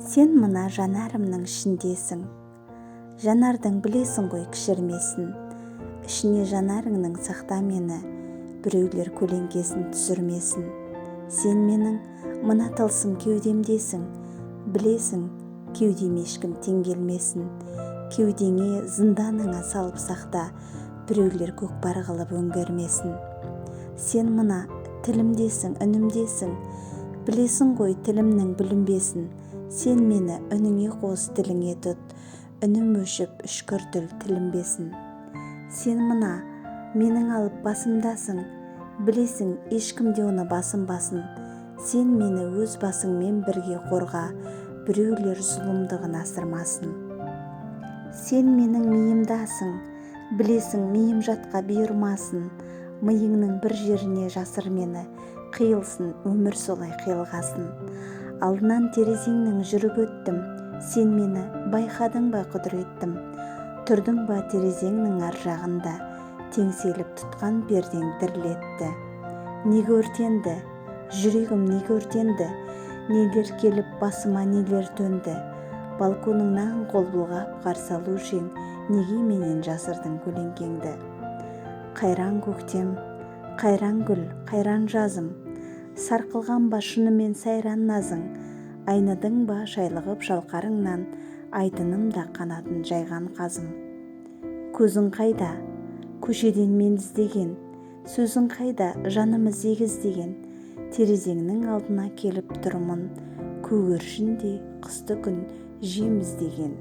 Сен мына жанарымның ішіндесің. Жанардың білесің ғой кішірмесін. Ішіне жанарыңның сақта мені, біреулер көлеңкесін түсірмесін. Сен менің мына тылсым кеудемдесің. Білесің, кеудеме ешкім тең келмесін. Кеудеңе зынданыңа салып сақта, біреулер көкпар қылып өңгермесін. Сен мына тілімдесің, үнімдесің. Білесің ғой тілімнің бүлінбесін. Сен мені үніңе қос, тіліңе тұт. Үнім өшіп, үшкір тілінбесін. Сен мына менің алып басымдасың. Білесің, ешкім де оны басынбасын. Сен мені өз басыңмен бірге қорға, біреулер зұлымдығын асырмасын. Сен менің миымдасың. Білесің, миым жатқа бұйырмасын. Миыңның бір жеріне жасыр мені, қиылсын, өмір солай қиылғасын. Алдынан терезеңнің жүріп өттім. Сен мені байқадың ба құдіреттім? Тұрдың ба терезеңнің ар жағында? Теңселіп тұтқан пердең дірілетті. Неге өртенді? Жүрегім неге өртенді? Нелер келіп басыма, нелер төнді? Балконыңнан қол бұлғап қарсы алу үшін неге менен жасырдың көлеңкеңді? Қайран көктем, қайран гүл, қайран жазым. Сарқылған ба шынымен сайран назың? Айныдың ба шайлығып жалқарыңнан, айтыным да қанатын жайған қазым. Көзің қайда? Көшеден мен іздеген. Сөзің қайда? Жанымыз егіздеген. Терезеңнің алдына келіп тұрмын, көгершіндей қысты күн жем іздеген.